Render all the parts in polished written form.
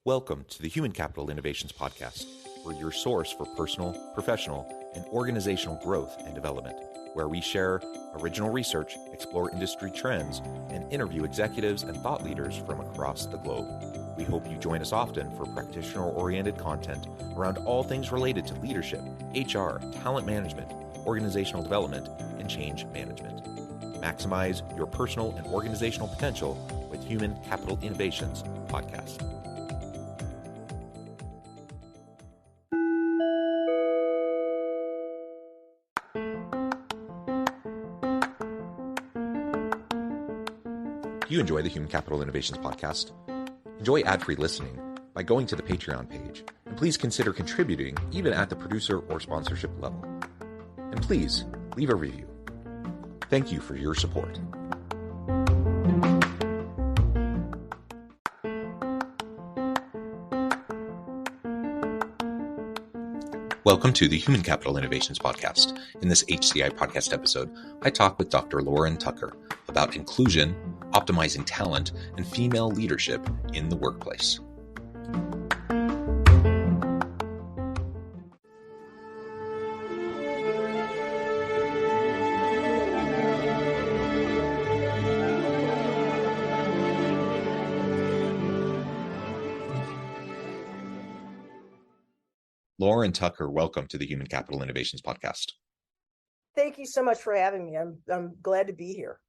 Welcome to the Human Capital Innovations Podcast. We're your source for personal, professional, and organizational growth and development, where we share original research, explore industry trends, and interview executives and thought leaders from across the globe. We hope you join us often for practitioner-oriented content around all things related to leadership, HR, talent management, organizational development, and change management. Maximize your personal and organizational potential with Human Capital Innovations Podcast. If you enjoy the Human Capital Innovations Podcast, enjoy ad-free listening by going to the Patreon page, and please consider contributing even at the producer or sponsorship level. And please leave a review. Thank you for your support. Welcome to the Human Capital Innovations Podcast. In this HCI Podcast episode, I talk with Dr. Lauren Tucker about inclusion, optimizing talent, and female leadership in the workplace. Lauren Tucker, welcome to the Human Capital Innovations Podcast. Thank you so much for having me. I'm glad to be here.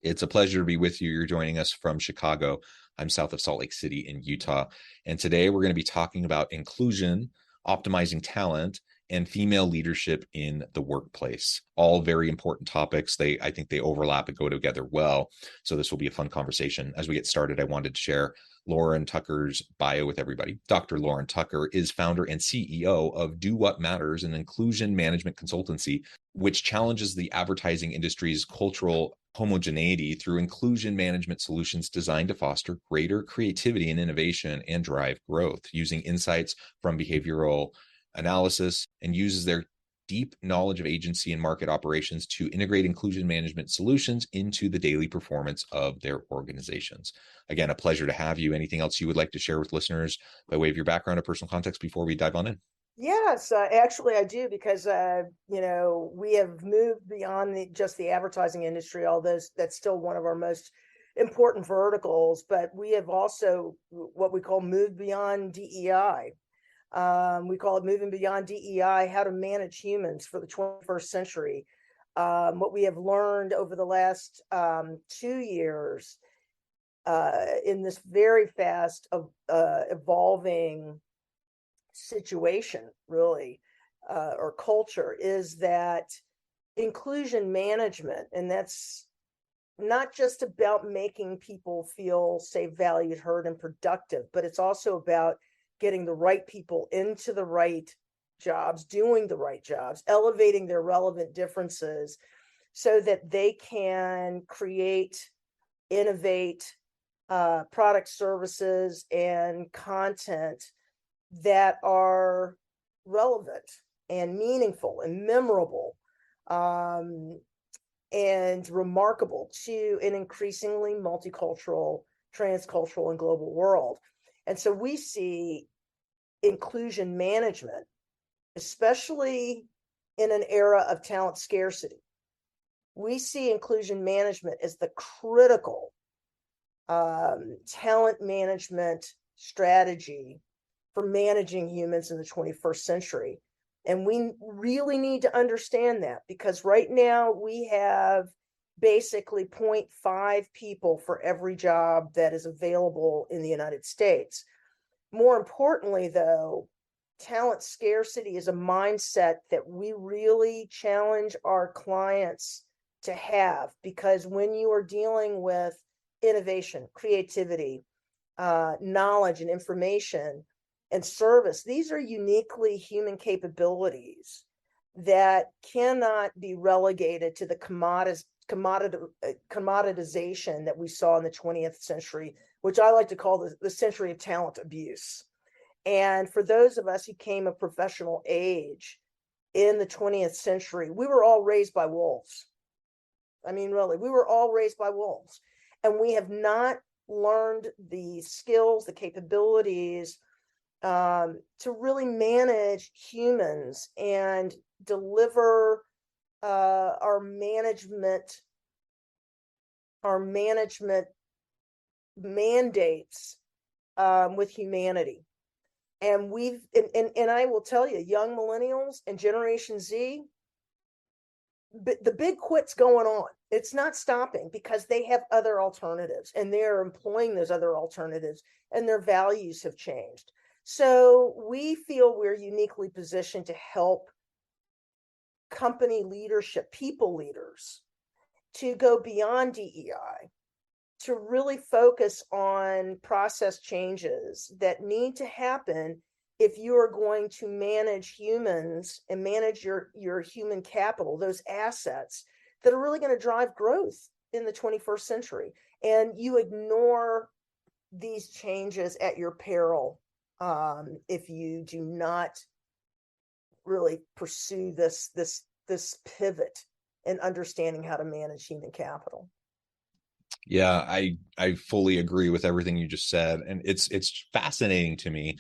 It's a pleasure to be with you. You're joining us from Chicago. I'm south of Salt Lake City in Utah. And today we're going to be talking about inclusion, optimizing talent, and female leadership in the workplace. All very important topics. I think they overlap and go together well. So this will be a fun conversation. As we get started, I wanted to share Lauren Tucker's bio with everybody. Dr. Lauren Tucker is founder and CEO of Do What Matters, an inclusion management consultancy, which challenges the advertising industry's cultural homogeneity through inclusion management solutions designed to foster greater creativity and innovation and drive growth using insights from behavioral analysis, and uses their deep knowledge of agency and market operations to integrate inclusion management solutions into the daily performance of their organizations. Again, a pleasure to have you. Anything else you would like to share with listeners by way of your background or personal context before we dive on in? Yes, actually I do, because we have moved beyond just the advertising industry, although that's still one of our most important verticals, but we have also what we call moved beyond DEI. We call it moving beyond DEI, how to manage humans for the 21st century. What we have learned over the last 2 years in this very fast evolving situation, really, or culture, is that inclusion management, and that's not just about making people feel safe, valued, heard, and productive, but it's also about getting the right people into the right jobs, doing the right jobs, elevating their relevant differences so that they can create, innovate product, services, and content that are relevant and meaningful and memorable and remarkable to an increasingly multicultural, transcultural, and global world. And so we see inclusion management, especially in an era of talent scarcity. We see inclusion management as the critical talent management strategy for managing humans in the 21st century. And we really need to understand that, because right now we have basically 0.5 people for every job that is available in the United States. More importantly, though, talent scarcity is a mindset that we really challenge our clients to have, because when you are dealing with innovation, creativity, knowledge and information and service, these are uniquely human capabilities that cannot be relegated to the commoditization that we saw in the 20th century, which I like to call the century of talent abuse. And for those of us who came of professional age in the 20th century, we were all raised by wolves. I mean, really, we were all raised by wolves. And we have not learned the skills, the capabilities to really manage humans and deliver our management mandates with humanity. And and I will tell you, young millennials and Generation Z, the big quit's going on. It's not stopping because they have other alternatives and they're employing those other alternatives and their values have changed. So we feel we're uniquely positioned to help company leadership, people leaders, to go beyond DEI, to really focus on process changes that need to happen if you are going to manage humans and manage your human capital, those assets that are really going to drive growth in the 21st century. And you ignore these changes at your peril if you do not really pursue this pivot in understanding how to manage human capital. Yeah, I fully agree with everything you just said, and it's fascinating to me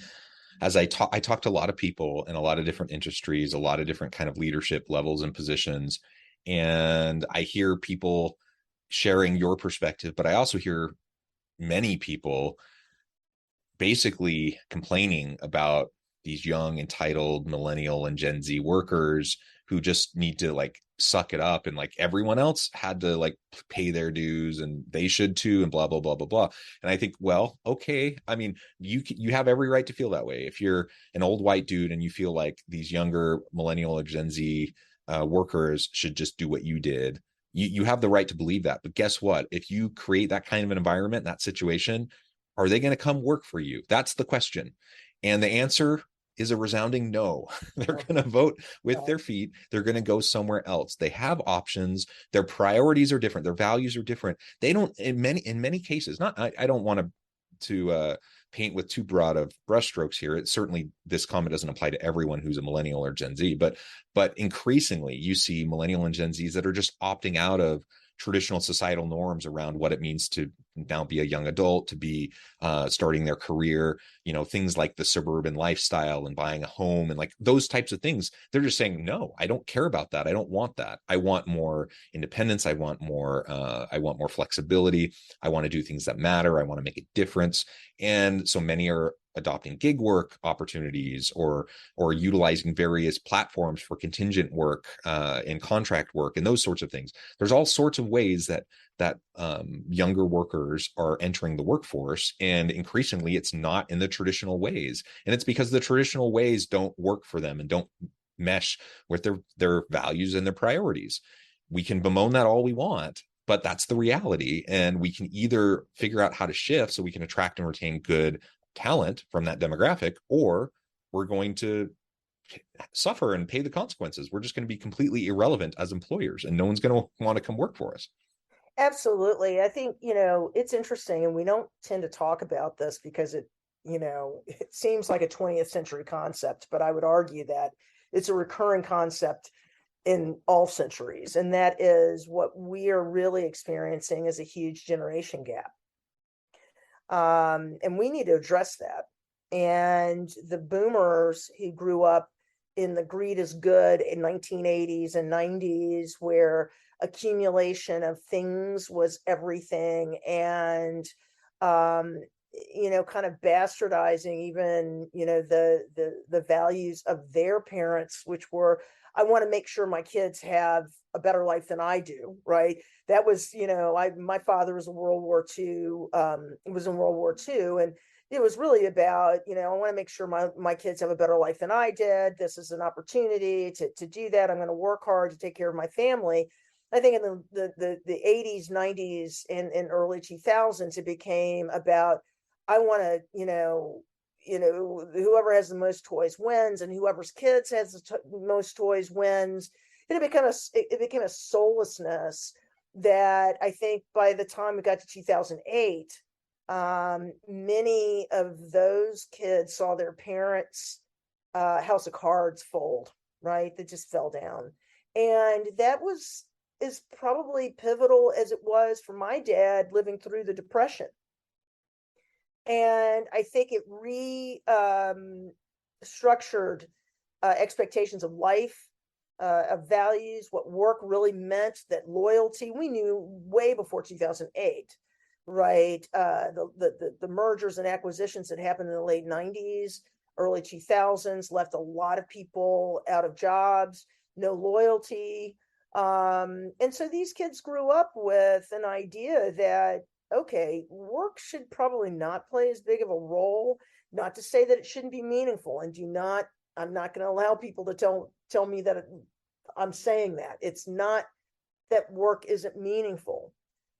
as I talk to a lot of people in a lot of different industries, a lot of different kind of leadership levels and positions, and I hear people sharing your perspective, but I also hear many people basically complaining about these young, entitled millennial and Gen Z workers who just need to like suck it up, and like everyone else had to like pay their dues and they should too, and blah blah blah blah blah. And I think, well, okay, I mean, you have every right to feel that way. If you're an old white dude and you feel like these younger millennial or Gen Z workers should just do what you did, you have the right to believe that. But guess what? If you create that kind of an environment, that situation, are they going to come work for you? That's the question. And the answer is a resounding no. They're going to vote with their feet. They're going to go somewhere else. They have options. Their priorities are different. Their values are different. They don't, in many cases, not, I don't want to paint with too broad of brushstrokes here. It certainly, this comment doesn't apply to everyone who's a millennial or Gen Z, but increasingly you see millennial and Gen Zs that are just opting out of traditional societal norms around what it means to now be a young adult, to be starting their career, things like the suburban lifestyle and buying a home and like those types of things. They're just saying, no, I don't care about that. I don't want that. I want more independence. I want more flexibility. I want to do things that matter. I want to make a difference. And so many are adopting gig work opportunities or utilizing various platforms for contingent work and contract work and those sorts of things. There's all sorts of ways that younger workers are entering the workforce, and increasingly it's not in the traditional ways, and it's because the traditional ways don't work for them and don't mesh with their values and their priorities. We can bemoan that all we want, but that's the reality, and we can either figure out how to shift so we can attract and retain good talent from that demographic, or we're going to suffer and pay the consequences. We're just going to be completely irrelevant as employers, and no one's going to want to come work for us. Absolutely. I think, it's interesting, and we don't tend to talk about this because it seems like a 20th century concept, but I would argue that it's a recurring concept in all centuries. And that is what we are really experiencing is a huge generation gap. And we need to address that. And the boomers who grew up in the greed is good in 1980s and 90s, where accumulation of things was everything, and kind of bastardizing even the values of their parents, which were, I want to make sure my kids have a better life than I do, right? That was, my father was in World War II, and it was really about, I want to make sure my kids have a better life than I did. This is an opportunity to do that. I'm going to work hard to take care of my family. I think in the 80s, 90s, and early 2000s, it became about, I want to, whoever has the most toys wins, and whoever's kids has the most toys wins. And it became a soullessness that I think by the time we got to 2008, many of those kids saw their parents' house of cards fold, right? That just fell down. And that is probably pivotal as it was for my dad living through the Depression. And I think it structured expectations of life, of values, what work really meant, that loyalty. We knew way before 2008, right? The mergers and acquisitions that happened in the late 90s, early 2000s left a lot of people out of jobs, no loyalty. And so these kids grew up with an idea that, okay, work should probably not play as big of a role, not to say that it shouldn't be meaningful, and I'm not going to allow people to tell me that I'm saying that. It's not that work isn't meaningful.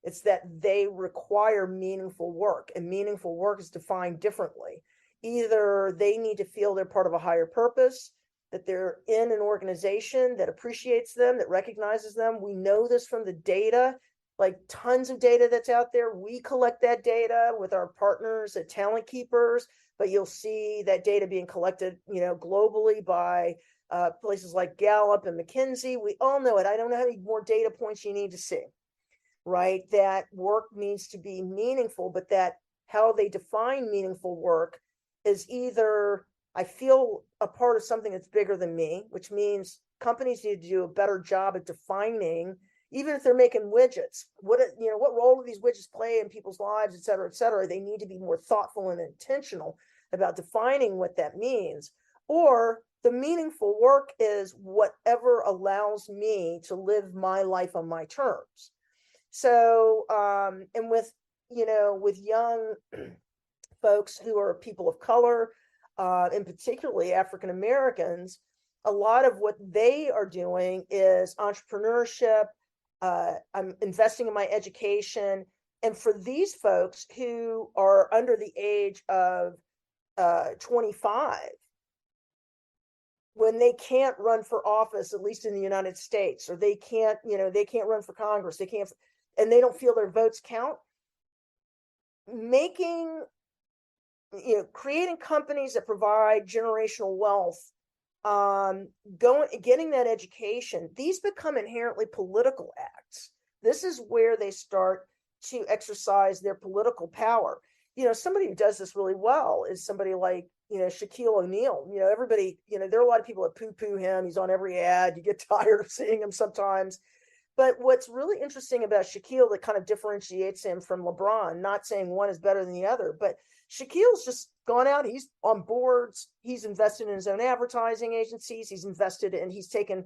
It's that they require meaningful work, and meaningful work is defined differently. Either they need to feel they're part of a higher purpose, that they're in an organization that appreciates them, that recognizes them. We know this from the data, like tons of data that's out there. We collect that data with our partners at Talent Keepers, but you'll see that data being collected, globally by places like Gallup and McKinsey. We all know it. I don't know how many more data points you need to see, right? That work needs to be meaningful, but that how they define meaningful work is either I feel a part of something that's bigger than me, which means companies need to do a better job at defining, even if they're making widgets, what role do these widgets play in people's lives, et cetera, et cetera. They need to be more thoughtful and intentional about defining what that means. Or the meaningful work is whatever allows me to live my life on my terms. So, and with young folks who are people of color, and particularly African Americans, a lot of what they are doing is entrepreneurship. I'm investing in my education. And for these folks who are under the age of 25, when they can't run for office, at least in the United States, or they can't run for Congress, and they don't feel their votes count, creating companies that provide generational wealth, getting that education, these become inherently political acts. This is where they start to exercise their political power. Somebody who does this really well is somebody like, Shaquille O'Neal. Everybody, there are a lot of people that poo-poo him. He's on every ad. You get tired of seeing him sometimes. But what's really interesting about Shaquille that kind of differentiates him from LeBron, not saying one is better than the other, but Shaquille's just gone out. He's on boards. He's invested in his own advertising agencies. He's taken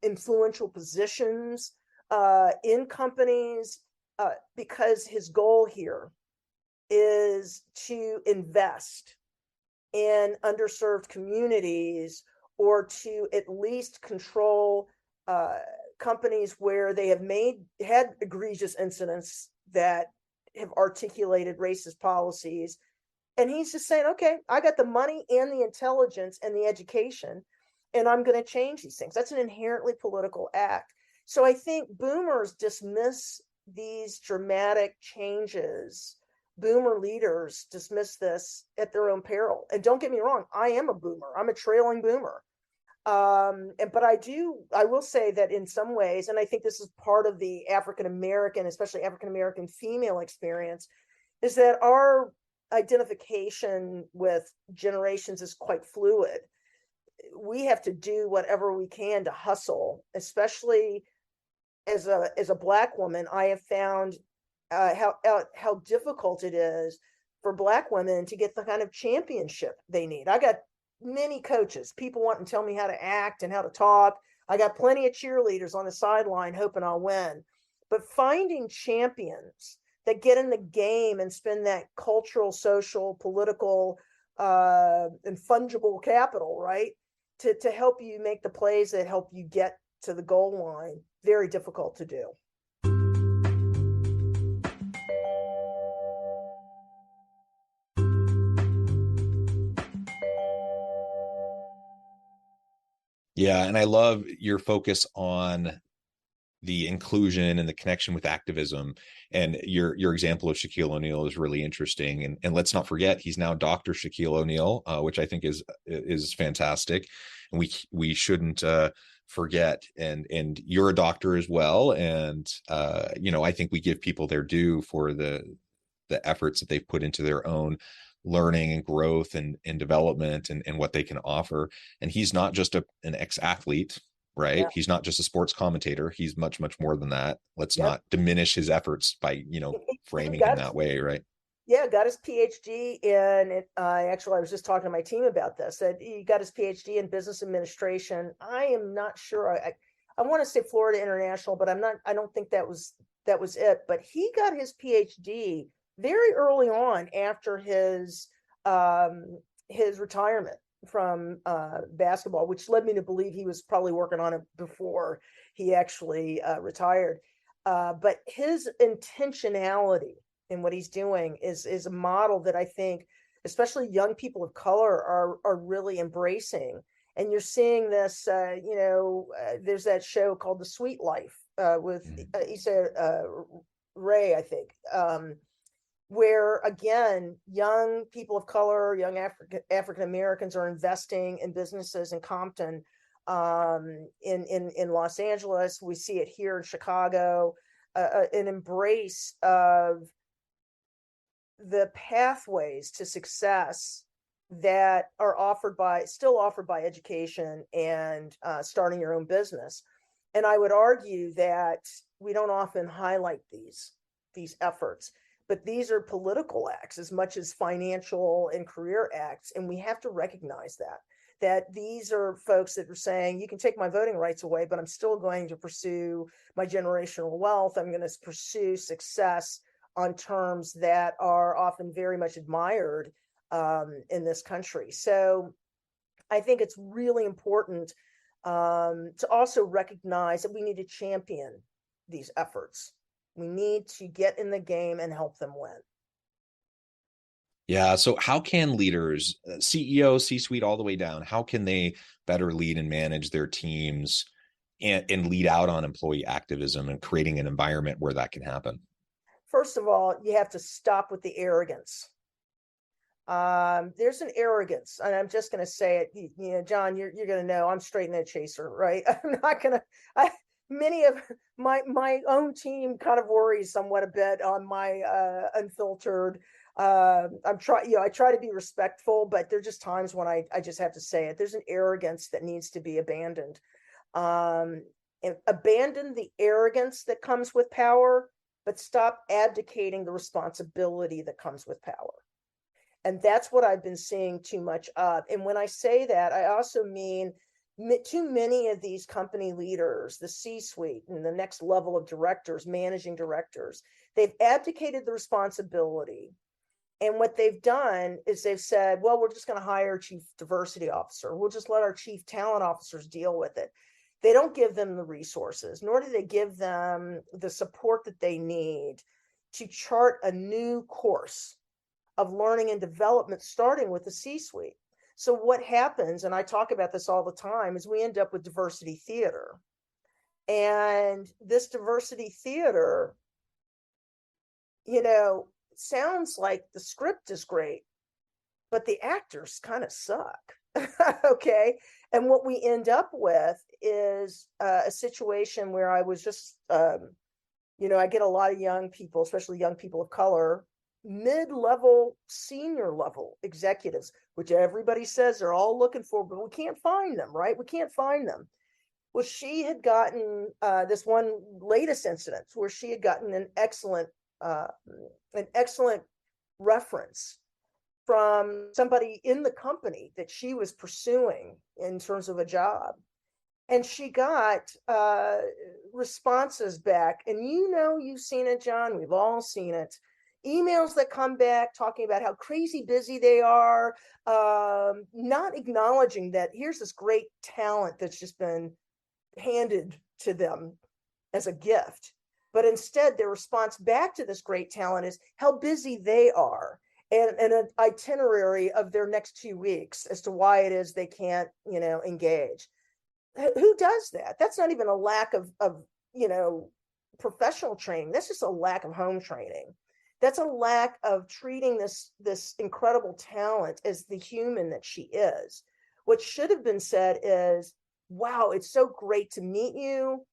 influential positions in companies because his goal here is to invest in underserved communities, or to at least control companies where they have had egregious incidents that have articulated racist policies. And he's just saying, okay, I got the money and the intelligence and the education, and I'm going to change these things. That's an inherently political act. So I think boomers dismiss these dramatic changes. Boomer leaders dismiss this at their own peril. And don't get me wrong, I am a boomer. I'm a trailing boomer. But I will say that in some ways, and I think this is part of the African American, especially African American female experience, is that our identification with generations is quite fluid. We have to do whatever we can to hustle, especially as a Black woman. I have found how difficult it is for Black women to get the kind of championship they need. I got many coaches, people want to tell me how to act and how to talk. I got plenty of cheerleaders on the sideline hoping I'll win. But finding champions that get in the game and spend that cultural, social, political, and fungible capital, right, to help you make the plays that help you get to the goal line, very difficult to do. Yeah, and I love your focus on the inclusion and the connection with activism. And your example of Shaquille O'Neal is really interesting. And let's not forget, he's now Dr. Shaquille O'Neal, which I think is fantastic. And we shouldn't forget. And you're a doctor as well. And I think we give people their due for the the efforts that they've put into their own learning and growth and development and what they can offer. And he's not just an ex-athlete, right? Yeah. He's not just a sports commentator. He's much, much more than that. Let's Yep. not diminish his efforts by, framing him that way, right? Yeah, got his PhD in, actually, I was just talking to my team about this, that he got his PhD in business administration. I am not sure. I want to say Florida International, but I don't think that was it. But he got his PhD very early on after his retirement from basketball, which led me to believe he was probably working on it before he actually retired. But his intentionality in what he's doing is a model that I think, especially young people of color, are really embracing. And you're seeing this, there's that show called The Sweet Life with Issa Rae, I think, where again, young people of color, young African Americans are investing in businesses in Compton, in Los Angeles. We see it here in Chicago, an embrace of the pathways to success that are still offered by education and starting your own business. And I would argue that we don't often highlight these efforts, but these are political acts as much as financial and career acts. And we have to recognize that these are folks that are saying, you can take my voting rights away, but I'm still going to pursue my generational wealth. I'm going to pursue success on terms that are often very much admired in this country. So I think it's really important to also recognize that we need to champion these efforts. We need to get in the game and help them win. Yeah. So how can leaders, CEO, C-suite, all the way down, how can they better lead and manage their teams and lead out on employee activism and creating an environment where that can happen? First of all, you have to stop with the arrogance. There's an arrogance, and I'm just going to say it. John, you're going to know I'm straight in the chaser, right? I'm not going to. Many of my own team kind of worries somewhat a bit on my unfiltered. I try to be respectful, but there's just times when I just have to say it. There's an arrogance that needs to be abandoned. And abandon the arrogance that comes with power, but stop abdicating the responsibility that comes with power. And that's what I've been seeing too much of. And when I say that, I also mean too many of these company leaders, the C-suite and the next level of directors, managing directors, they've abdicated the responsibility. And what they've done is they've said, well, we're just going to hire a chief diversity officer. We'll just let our chief talent officers deal with it. They don't give them the resources, nor do they give them the support that they need to chart a new course of learning and development, starting with the C-suite. So what happens, and I talk about this all the time, is we end up with diversity theater. And this diversity theater, sounds like the script is great, but the actors kind of suck. Okay. And what we end up with is a situation where I was just, I get a lot of young people, especially young people of color, mid-level, senior level executives, which everybody says they're all looking for, but we can't find them, right? We can't find them. Well, she had gotten this one latest incident where she had gotten an excellent reference from somebody in the company that she was pursuing in terms of a job. And she got responses back. And you've seen it, John. We've all seen it. Emails that come back talking about how crazy busy they are, not acknowledging that here's this great talent that's just been handed to them as a gift. But instead, their response back to this great talent is how busy they are, and an itinerary of their next 2 weeks as to why it is they can't, engage. Who does that? That's not even a lack of professional training. That's just a lack of home training. That's a lack of treating this incredible talent as the human that she is. What should have been said is, wow, it's so great to meet you.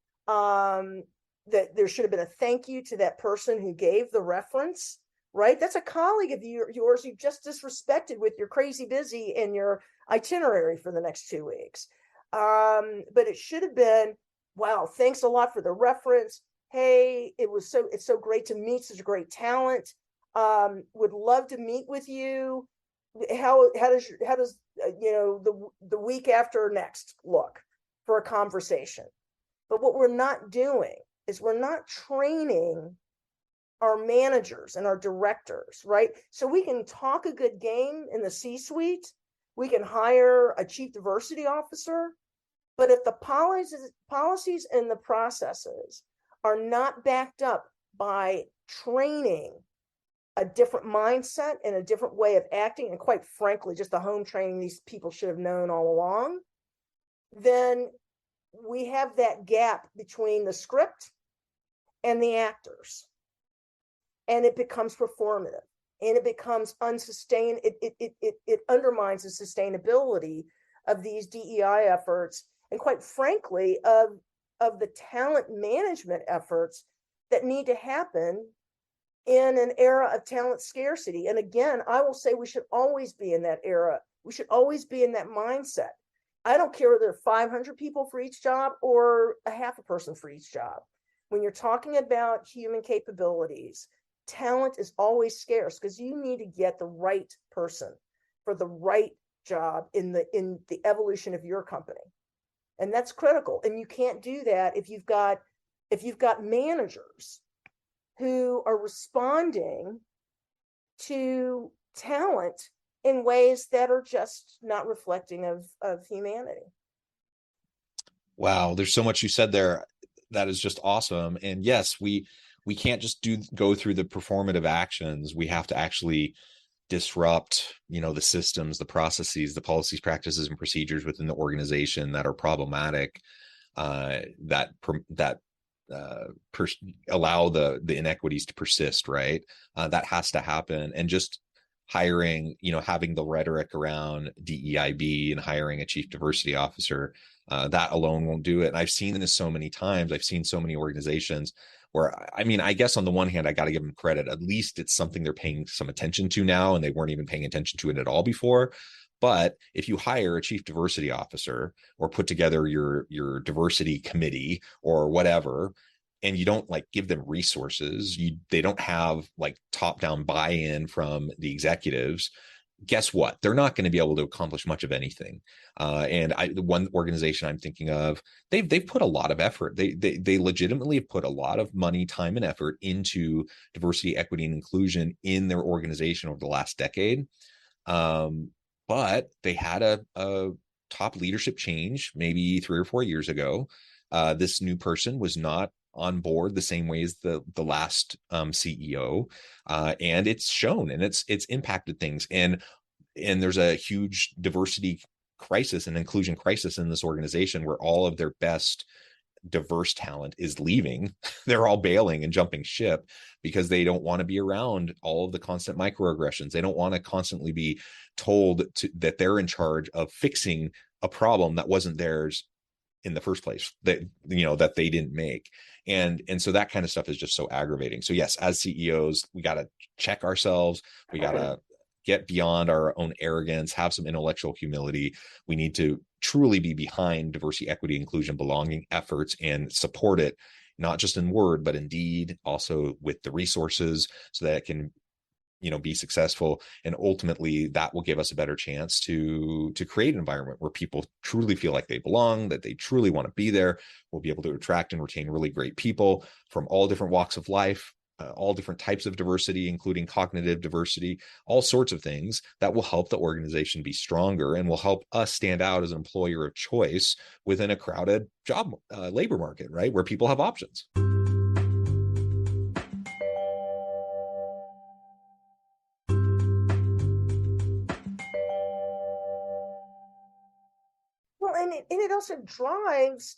That there should have been a thank you to that person who gave the reference, right? That's a colleague of yours you just disrespected with your crazy busy and your itinerary for the next 2 weeks. But it should have been, wow, thanks a lot for the reference. Hey, it's so great to meet such a great talent. Would love to meet with you. How does the week after next look for a conversation? But what we're not doing is we're not training our managers and our directors, right? So we can talk a good game in the C-suite. We can hire a chief diversity officer, but if the policies and the processes are not backed up by training a different mindset and a different way of acting, and quite frankly, just the home training these people should have known all along, then we have that gap between the script and the actors. And it becomes performative and it becomes unsustained. It undermines the sustainability of these DEI efforts, and quite frankly, of the talent management efforts that need to happen in an era of talent scarcity. And again, I will say we should always be in that era. We should always be in that mindset. I don't care whether there are 500 people for each job or a half a person for each job. When you're talking about human capabilities, talent is always scarce because you need to get the right person for the right job in the evolution of your company. And that's critical. And you can't do that if you've got managers who are responding to talent in ways that are just not reflecting of humanity. Wow, there's so much you said there that is just awesome. And yes, we can't just go through the performative actions. We have to actually disrupt, the systems, the processes, the policies, practices, and procedures within the organization that are problematic, that allow the inequities to persist, right? That has to happen. And just hiring, having the rhetoric around DEIB and hiring a chief diversity officer, that alone won't do it. And I've seen this so many times. I've seen so many organizations where, I guess on the one hand, I got to give them credit. At least it's something they're paying some attention to now, and they weren't even paying attention to it at all before. But if you hire a chief diversity officer or put together your diversity committee or whatever, and you don't give them resources, they don't have top-down buy-in from the executives, guess what? They're not going to be able to accomplish much of anything. And the one organization I'm thinking of, they've put a lot of effort. They legitimately have put a lot of money, time, and effort into diversity, equity, and inclusion in their organization over the last decade. But they had a top leadership change maybe 3 or 4 years ago. This new person was not on board the same way as the last CEO, and it's shown, and it's impacted things, and there's a huge diversity crisis and inclusion crisis in this organization where all of their best diverse talent is leaving. They're all bailing and jumping ship because they don't want to be around all of the constant microaggressions. They don't want to constantly be told that they're in charge of fixing a problem that wasn't theirs in the first place, that that they didn't make. And so that kind of stuff is just so aggravating. So yes, as CEOs, we got to check ourselves. We got to get beyond our own arrogance, have some intellectual humility. We need to truly be behind diversity, equity, inclusion, belonging efforts and support it, not just in word, but in deed, also with the resources so that it can be successful. And ultimately that will give us a better chance to create an environment where people truly feel like they belong, that they truly want to be there. We'll be able to attract and retain really great people from all different walks of life, all different types of diversity, including cognitive diversity, all sorts of things that will help the organization be stronger and will help us stand out as an employer of choice within a crowded job labor market, right? Where people have options.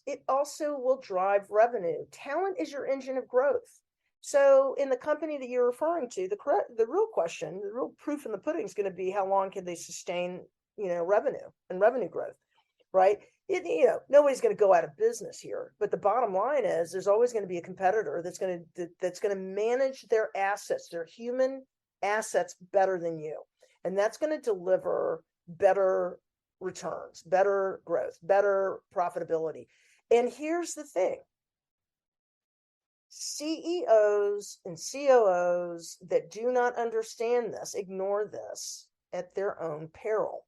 It also will drive revenue. Talent is your engine of growth. So in the company that you're referring to, the real question, the real proof in the pudding is going to be how long can they sustain, revenue and revenue growth, right? Nobody's going to go out of business here, but the bottom line is there's always going to be a competitor that's going to manage their assets, their human assets better than you. And that's going to deliver better returns, better growth, better profitability. And here's the thing. CEOs and COOs that do not understand this, ignore this at their own peril.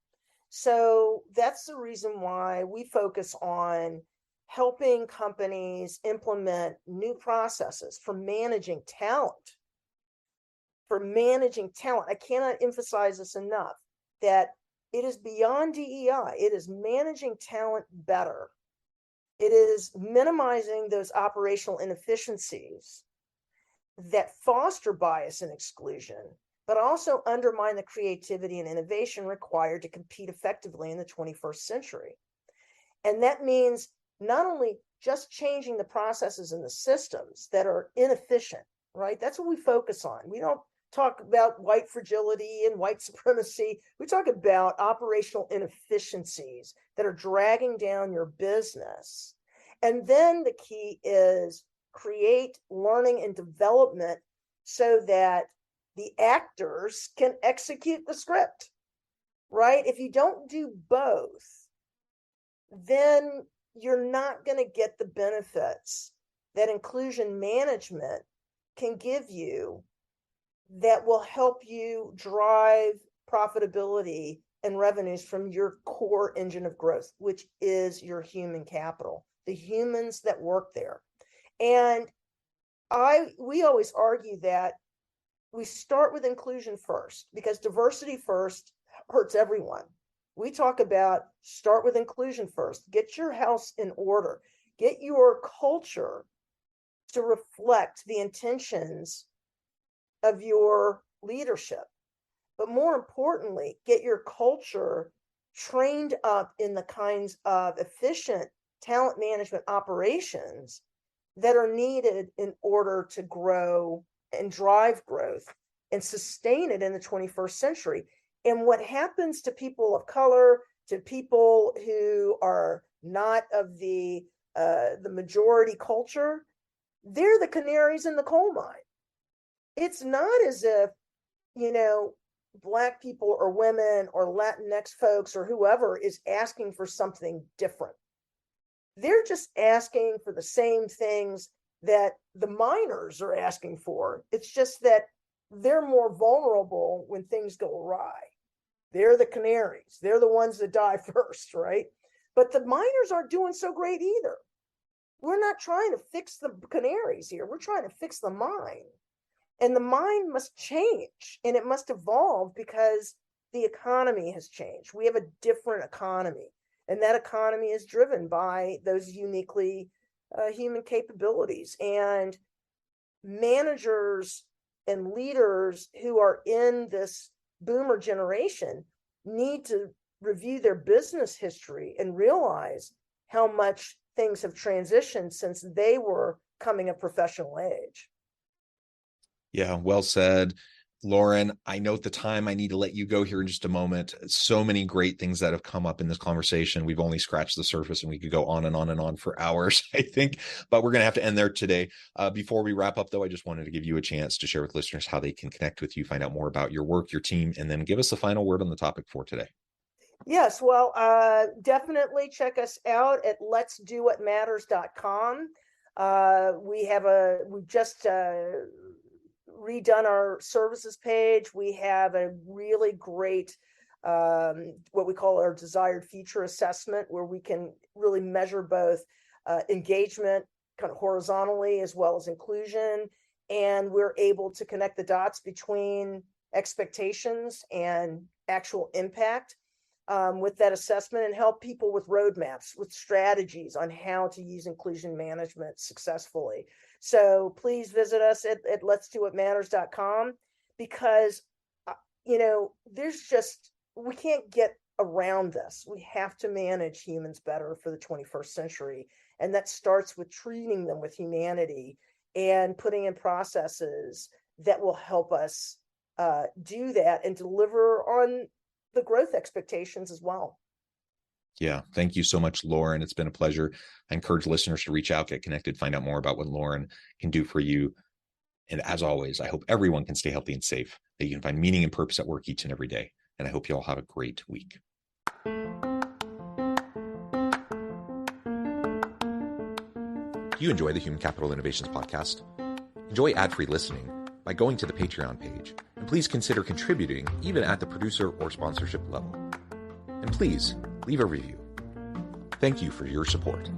So that's the reason why we focus on helping companies implement new processes for managing talent. I cannot emphasize this enough, that it is beyond DEI. It is managing talent better. It is minimizing those operational inefficiencies that foster bias and exclusion, but also undermine the creativity and innovation required to compete effectively in the 21st century. And that means not only just changing the processes and the systems that are inefficient, right? That's what we focus on. We don't talk about white fragility and white supremacy. We talk about operational inefficiencies that are dragging down your business. And then the key is create learning and development so that the actors can execute the script, right? If you don't do both, then you're not going to get the benefits that inclusion management can give you that will help you drive profitability and revenues from your core engine of growth, which is your human capital, the humans that work there. And we always argue that we start with inclusion first, because diversity first hurts everyone. We talk about start with inclusion first. Get your house in order. Get your culture to reflect the intentions of your leadership. But more importantly, get your culture trained up in the kinds of efficient talent management operations that are needed in order to grow and drive growth and sustain it in the 21st century. And what happens to people of color, to people who are not of the majority culture, they're the canaries in the coal mine. It's not as if, Black people or women or Latinx folks or whoever is asking for something different. They're just asking for the same things that the miners are asking for. It's just that they're more vulnerable when things go awry. They're the canaries. They're the ones that die first, right? But the miners aren't doing so great either. We're not trying to fix the canaries here. We're trying to fix the mine. And the mine must change, and it must evolve because the economy has changed. We have a different economy, and that economy is driven by those uniquely human capabilities. And managers and leaders who are in this boomer generation need to review their business history and realize how much things have transitioned since they were coming of professional age. Yeah, well said. Lauren, I note the time. I need to let you go here in just a moment. So many great things that have come up in this conversation. We've only scratched the surface, and we could go on and on and on for hours, I think, but we're going to have to end there today. Before we wrap up, though, I just wanted to give you a chance to share with listeners how they can connect with you, find out more about your work, your team, and then give us the final word on the topic for today. Yes, well, definitely check us out at letsdowhatmatters.com. We've just redone our services page. We have a really great, what we call our desired future assessment, where we can really measure both engagement kind of horizontally as well as inclusion. And we're able to connect the dots between expectations and actual impact with that assessment, and help people with roadmaps, with strategies on how to use inclusion management successfully. So please visit us at letsdowhatmatters.com, because, we can't get around this. We have to manage humans better for the 21st century. And that starts with treating them with humanity and putting in processes that will help us do that and deliver on the growth expectations as well. Yeah. Thank you so much, Lauren. It's been a pleasure. I encourage listeners to reach out, get connected, find out more about what Lauren can do for you. And as always, I hope everyone can stay healthy and safe, that you can find meaning and purpose at work each and every day. And I hope you all have a great week. Do you enjoy the Human Capital Innovations podcast? Enjoy ad-free listening by going to the Patreon page, and please consider contributing even at the producer or sponsorship level. And please leave a review. Thank you for your support.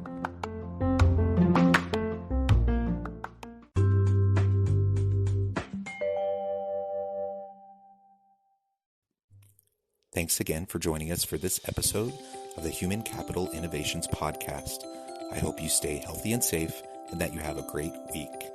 Thanks again for joining us for this episode of the Human Capital Innovations podcast. I hope you stay healthy and safe and that you have a great week.